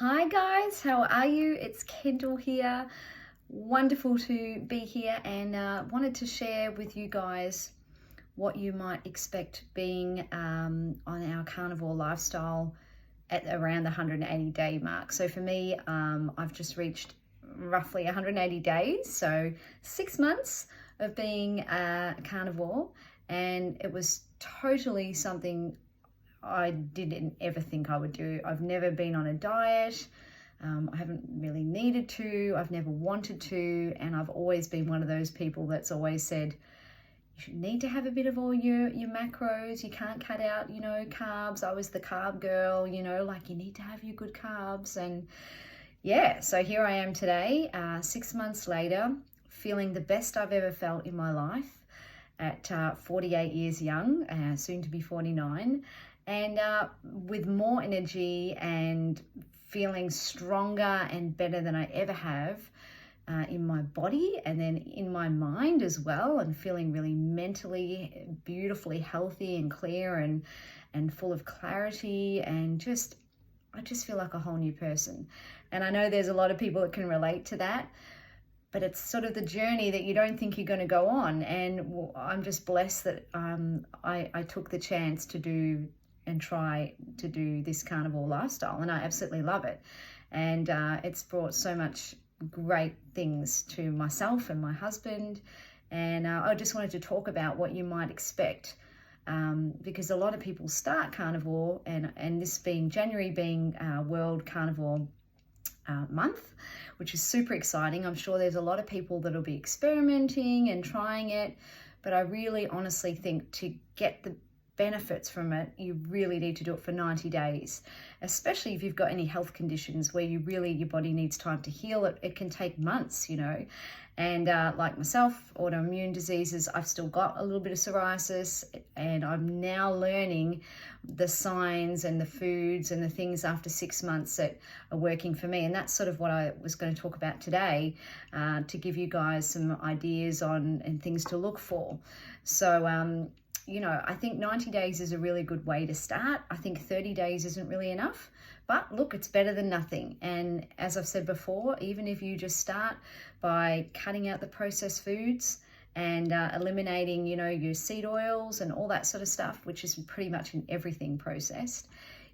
Hi guys, how are you? It's Kendall here. Wonderful to be here and wanted to share with you guys what you might expect being on our carnivore lifestyle at around the 180-day mark. So for me, I've just reached roughly 180 days, so 6 months of being a carnivore, and it was totally something I didn't ever think I would do. I've never been on a diet. I haven't really needed to. I've never wanted to. And I've always been one of those people that's always said, you need to have a bit of all your macros. You can't cut out, carbs. I was the carb girl, like you need to have your good carbs. And yeah, so here I am today, 6 months later, feeling the best I've ever felt in my life at 48 years young, soon to be 49. And with more energy and feeling stronger and better than I ever have in my body and then in my mind as well, and feeling really mentally beautifully healthy and clear and full of clarity, and I just feel like a whole new person. And I know there's a lot of people that can relate to that, but it's sort of the journey that you don't think you're going to go on. And I'm just blessed that I took the chance to do and try to do this carnivore lifestyle, and I absolutely love it. And it's brought so much great things to myself and my husband. And I just wanted to talk about what you might expect, because a lot of people start carnivore, and this being January being World Carnivore month, which is super exciting. I'm sure there's a lot of people that'll be experimenting and trying it, but I really honestly think to get the benefits from it, you really need to do it for 90 days, especially if you've got any health conditions where your body needs time to heal. It can take months, and like myself, autoimmune diseases, I've still got a little bit of psoriasis, and I'm now learning the signs and the foods and the things after 6 months that are working for me. And that's sort of what I was going to talk about today, to give you guys some ideas on and things to look for. So I think 90 days is a really good way to start. I think 30 days isn't really enough, but look, it's better than nothing. And as I've said before, even if you just start by cutting out the processed foods and eliminating, your seed oils and all that sort of stuff, which is pretty much in everything processed,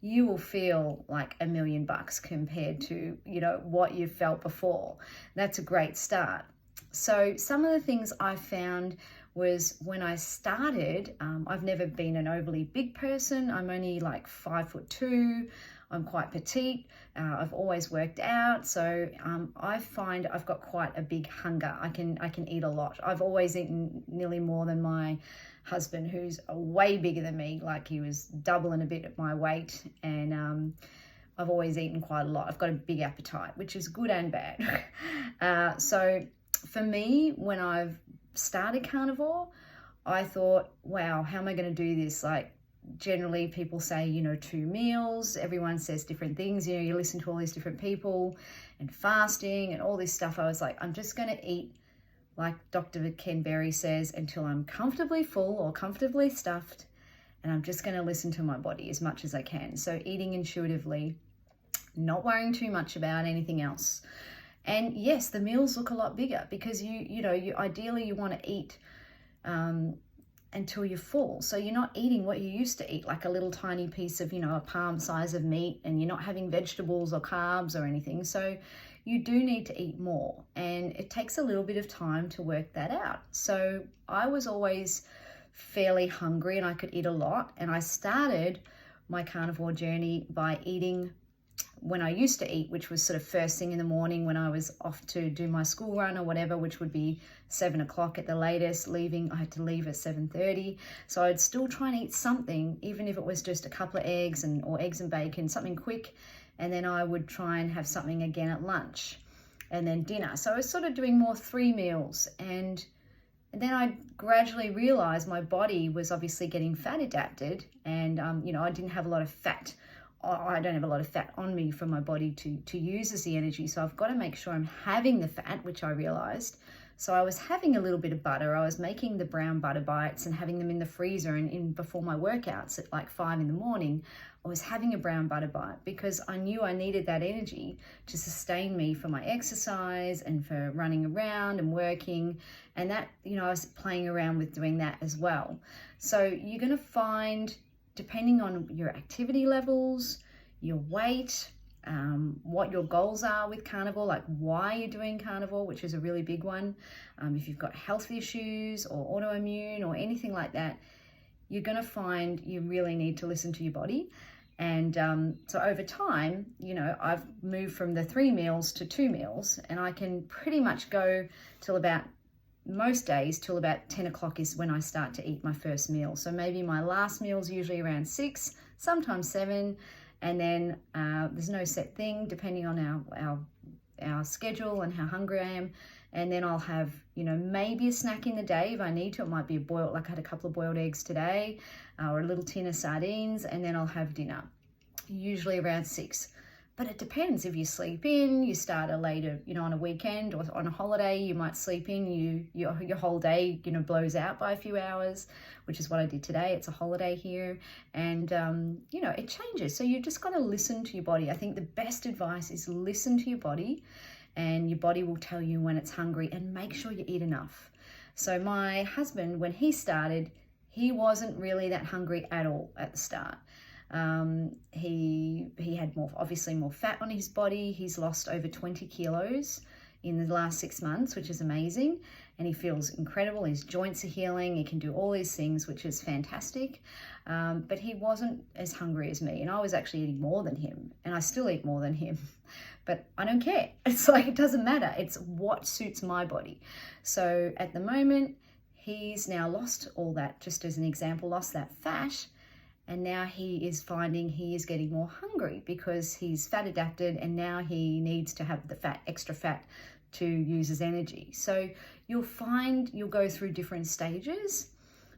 you will feel like $1,000,000 compared to, what you've felt before. That's a great start. So some of the things I found was when I started, I've never been an overly big person. I'm only like 5'2". I'm quite petite. I've always worked out. So I find I've got quite a big hunger. I can eat a lot. I've always eaten nearly more than my husband, who's way bigger than me. Like he was double and a bit at my weight. And I've always eaten quite a lot. I've got a big appetite, which is good and bad. So for me, when I've started carnivore, I thought, wow, how am I going to do this? Like generally people say, 2 meals, everyone says different things, you listen to all these different people and fasting and all this stuff. I was like, I'm just going to eat like Dr. Ken Berry says until I'm comfortably full or comfortably stuffed, and I'm just going to listen to my body as much as I can. So eating intuitively, not worrying too much about anything else. And yes, the meals look a lot bigger because you ideally you want to eat until you're full. So you're not eating what you used to eat, like a little tiny piece of, a palm size of meat, and you're not having vegetables or carbs or anything. So you do need to eat more, and it takes a little bit of time to work that out. So I was always fairly hungry and I could eat a lot. And I started my carnivore journey by eating when I used to eat, which was sort of first thing in the morning when I was off to do my school run or whatever, which would be 7 o'clock at the latest. I had to leave at 7:30. So I'd still try and eat something, even if it was just a couple of eggs or eggs and bacon, something quick. And then I would try and have something again at lunch and then dinner. So I was sort of doing more 3 meals. And then I gradually realized my body was obviously getting fat adapted, and, I didn't have a lot of fat I don't have a lot of fat on me for my body to use as the energy. So I've got to make sure I'm having the fat, which I realized. So I was having a little bit of butter. I was making the brown butter bites and having them in the freezer, and in before my workouts at like 5 in the morning, I was having a brown butter bite because I knew I needed that energy to sustain me for my exercise and for running around and working. And that, you know, I was playing around with doing that as well. So you're going to find, depending on your activity levels, your weight, what your goals are with carnivore, like why you're doing carnivore, which is a really big one. If you've got health issues or autoimmune or anything like that, you're going to find you really need to listen to your body. And so over time, you know, I've moved from the 3 meals to 2 meals, and I can pretty much go till about, most days till about 10 o'clock is when I start to eat my first meal. So maybe my last meal is usually around 6, sometimes 7, and then there's no set thing depending on our schedule and how hungry I am. And then I'll have, you know, maybe a snack in the day if I need to. It might be a boiled, like I had a couple of boiled eggs today, or a little tin of sardines, and then I'll have dinner, usually around 6. But it depends. If you sleep in, you start a later, you know, on a weekend or on a holiday, you might sleep in, your whole day, you know, blows out by a few hours, which is what I did today. It's a holiday here. And, you know, it changes. So you just got to listen to your body. I think the best advice is listen to your body, and your body will tell you when it's hungry, and make sure you eat enough. So my husband, when he started, he wasn't really that hungry at all at the start. He had obviously more fat on his body. He's lost over 20 kilos in the last 6 months, which is amazing. And he feels incredible. His joints are healing. He can do all these things, which is fantastic. But he wasn't as hungry as me. And I was actually eating more than him. And I still eat more than him. But I don't care. It's like, it doesn't matter. It's what suits my body. So at the moment, he's now lost all that, just as an example, lost that fat. And now he is finding he is getting more hungry because he's fat adapted, and now he needs to have the fat, extra fat, to use as energy. So you'll find you'll go through different stages,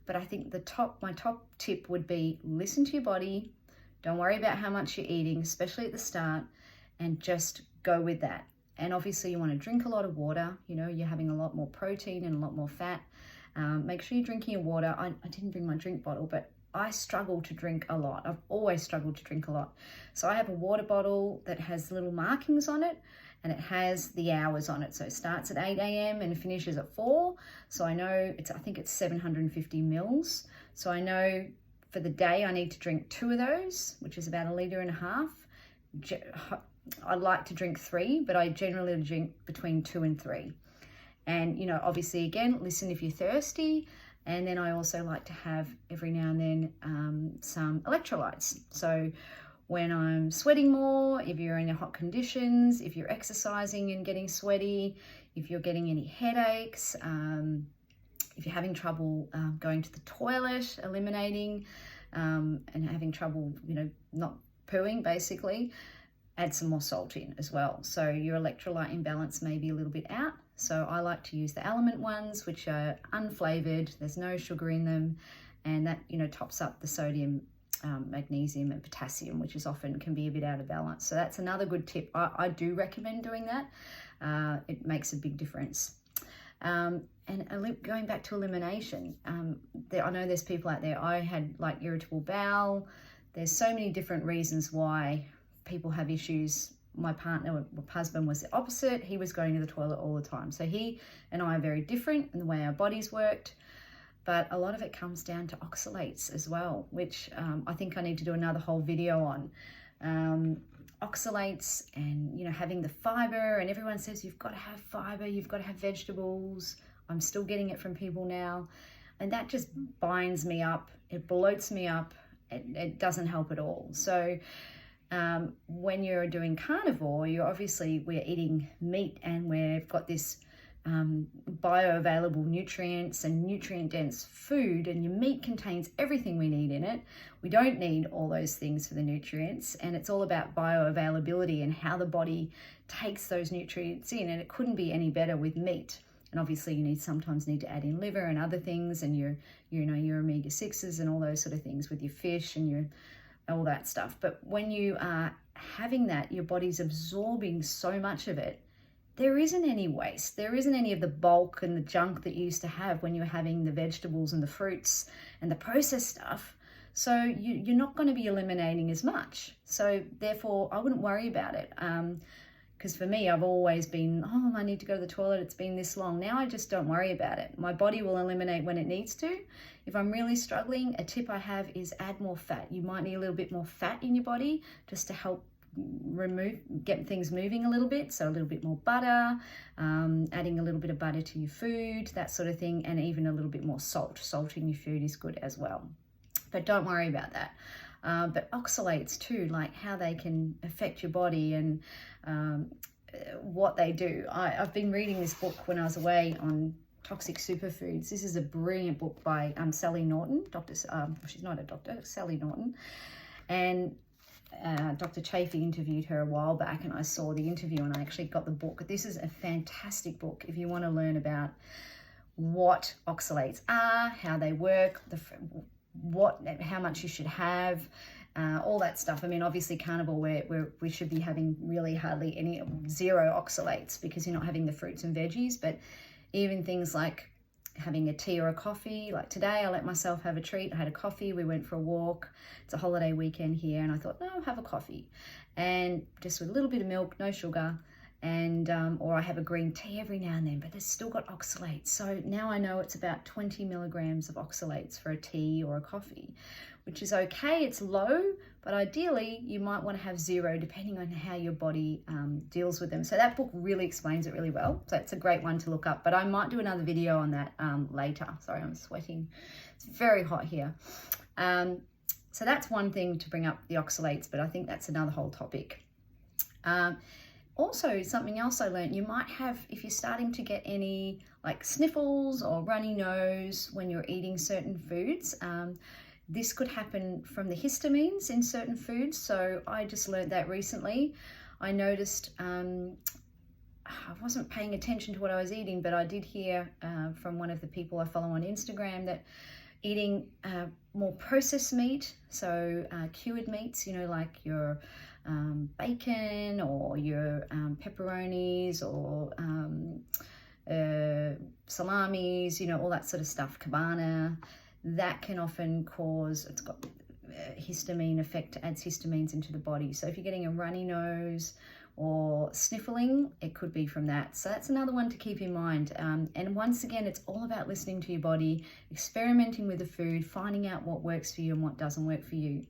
but I think my top tip would be listen to your body. Don't worry about how much you're eating, especially at the start, and just go with that. And obviously you want to drink a lot of water. You know, you're having a lot more protein and a lot more fat. Make sure you're drinking your water. I didn't bring my drink bottle, but I struggle to drink a lot. I've always struggled to drink a lot. So I have a water bottle that has little markings on it, and it has the hours on it. So it starts at 8 a.m. and finishes at 4. So I know I think it's 750 mils. So I know for the day I need to drink 2 of those, which is about 1.5 liters. I like to drink 3, but I generally drink between 2 and 3. And, you know, obviously, again, listen if you're thirsty. And then I also like to have every now and then some electrolytes. So when I'm sweating more, if you're in hot conditions, if you're exercising and getting sweaty, if you're getting any headaches, if you're having trouble going to the toilet, eliminating, and having trouble, you know, not pooing, basically, add some more salt in as well. So your electrolyte imbalance may be a little bit out. So I like to use the Element ones, which are unflavored. There's no sugar in them. And that, you know, tops up the sodium, magnesium and potassium, which is often can be a bit out of balance. So that's another good tip. I do recommend doing that. It makes a big difference. And going back to elimination, I know there's people out there, I had like irritable bowel. There's so many different reasons why people have issues. My husband was the opposite. He was going to the toilet all the time. So he and I are very different in the way our bodies worked. But a lot of it comes down to oxalates as well, which I think I need to do another whole video on. Oxalates and, you know, having the fiber, and everyone says you've got to have fiber, you've got to have vegetables. I'm still getting it from people now. And that just binds me up. It bloats me up. It doesn't help at all. So when you're doing carnivore, we're eating meat, and we've got this bioavailable nutrients and nutrient dense food, and your meat contains everything we need in it. We don't need all those things for the nutrients, and it's all about bioavailability and how the body takes those nutrients in, and it couldn't be any better with meat. And obviously you sometimes need to add in liver and other things, and your omega-6s and all those sort of things with your fish and your all that stuff. But when you are having that, your body's absorbing so much of it, there isn't any waste. There isn't any of the bulk and the junk that you used to have when you were having the vegetables and the fruits and the processed stuff. So you're not going to be eliminating as much. So therefore, I wouldn't worry about it. Because for me, I've always been, oh, I need to go to the toilet. It's been this long. Now I just don't worry about it. My body will eliminate when it needs to. If I'm really struggling, a tip I have is add more fat. You might need a little bit more fat in your body just to help get things moving a little bit. So a little bit more butter, adding a little bit of butter to your food, that sort of thing, and even a little bit more salt. Salt in your food is good as well. But don't worry about that. But oxalates too, like how they can affect your body and what they do. I've been reading this book when I was away on toxic superfoods. This is a brilliant book by Sally Norton. She's not a doctor, Sally Norton. And Dr. Chafee interviewed her a while back, and I saw the interview and I actually got the book. This is a fantastic book if you want to learn about what oxalates are, how they work, how much you should have, all that stuff. I mean, obviously carnivore, we should be having really hardly any, zero oxalates, because you're not having the fruits and veggies. But even things like having a tea or a coffee, like today I let myself have a treat. I had a coffee, we went for a walk. It's a holiday weekend here, and I thought, no, I'll have a coffee, and just with a little bit of milk, no sugar. And or I have a green tea every now and then, but it's still got oxalates. So now I know it's about 20 milligrams of oxalates for a tea or a coffee, which is okay. It's low, but ideally you might want to have zero, depending on how your body deals with them. So that book really explains it really well. So it's a great one to look up, but I might do another video on that later. Sorry, I'm sweating. It's very hot here. So that's one thing to bring up, the oxalates, but I think that's another whole topic. Also, something else I learned, you might have, if you're starting to get any like sniffles or runny nose when you're eating certain foods, this could happen from the histamines in certain foods. So I just learned that recently. I noticed, I wasn't paying attention to what I was eating, but I did hear from one of the people I follow on Instagram that eating more processed meat, so cured meats, like your bacon or your pepperonis or salamis, all that sort of stuff, cabana, that can often cause, it's got histamine effect, adds histamines into the body. So if you're getting a runny nose or sniffling, it could be from that. So that's another one to keep in mind. And once again, it's all about listening to your body, experimenting with the food, finding out what works for you and what doesn't work for you.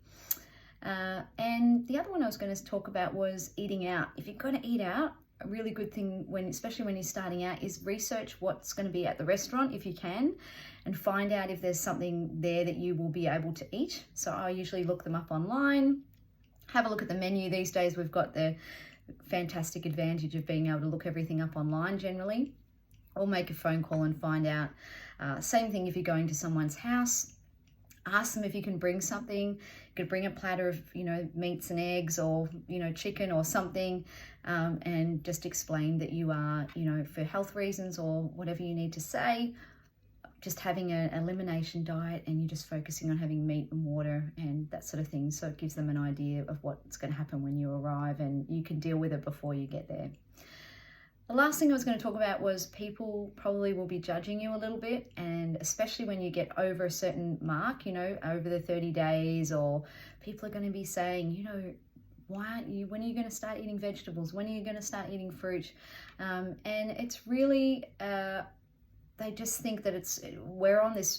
And the other one I was going to talk about was eating out. If you're going to eat out, a really good thing, especially when you're starting out, is research what's going to be at the restaurant if you can, and find out if there's something there that you will be able to eat. So I usually look them up online, have a look at the menu. These days we've got the fantastic advantage of being able to look everything up online generally, or make a phone call and find out. Same thing if you're going to someone's house. Ask them if you can bring something. You could bring a platter of, meats and eggs, or, chicken or something, and just explain that you are, for health reasons or whatever you need to say, just having an elimination diet, and you're just focusing on having meat and water and that sort of thing. So it gives them an idea of what's going to happen when you arrive, and you can deal with it before you get there. The last thing I was going to talk about was people probably will be judging you a little bit, and especially when you get over a certain mark, over the 30 days, or people are going to be saying, when are you going to start eating vegetables? When are you going to start eating fruit? And it's really, they just think that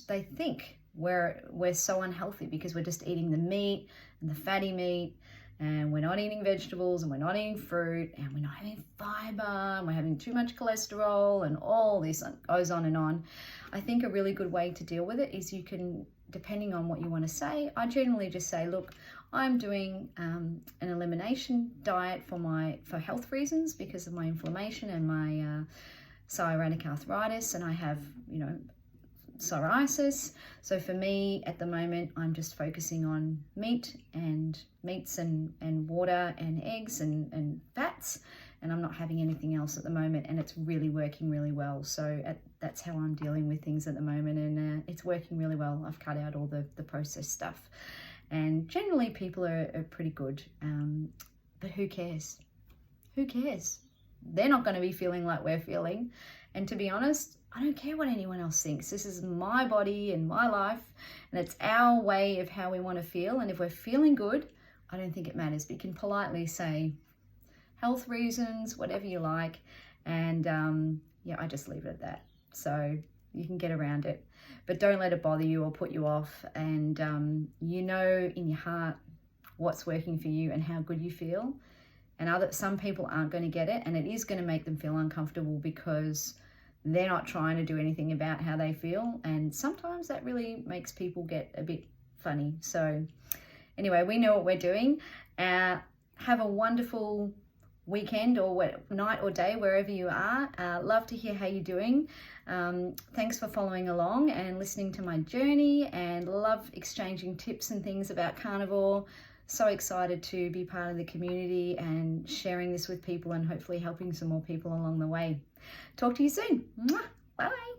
they think we're so unhealthy because we're just eating the meat and the fatty meat, and we're not eating vegetables, and we're not eating fruit, and we're not having fiber, and we're having too much cholesterol, and all this goes on and on. I think a really good way to deal with it is you can, depending on what you want to say, I generally just say, look, I'm doing an elimination diet for health reasons, because of my inflammation and my psoriatic arthritis, and I have, psoriasis. So for me at the moment, I'm just focusing on meats and water and eggs and fats, and I'm not having anything else at the moment, and it's really working really well. So that's how I'm dealing with things at the moment, and it's working really well. I've cut out all the processed stuff. And generally people are pretty good, but who cares? Who cares? They're not going to be feeling like we're feeling. And to be honest, I don't care what anyone else thinks. This is my body and my life, and it's our way of how we want to feel. And if we're feeling good, I don't think it matters. We can politely say health reasons, whatever you like. And yeah, I just leave it at that. So you can get around it, but don't let it bother you or put you off. And you know in your heart what's working for you and how good you feel. And some people aren't going to get it, and it is going to make them feel uncomfortable because they're not trying to do anything about how they feel. And sometimes that really makes people get a bit funny. So anyway, we know what we're doing. Have a wonderful weekend or night or day, wherever you are. Love to hear how you're doing. Thanks for following along and listening to my journey, and love exchanging tips and things about carnivore. So excited to be part of the community and sharing this with people and hopefully helping some more people along the way. Talk to you soon. Mwah. Bye.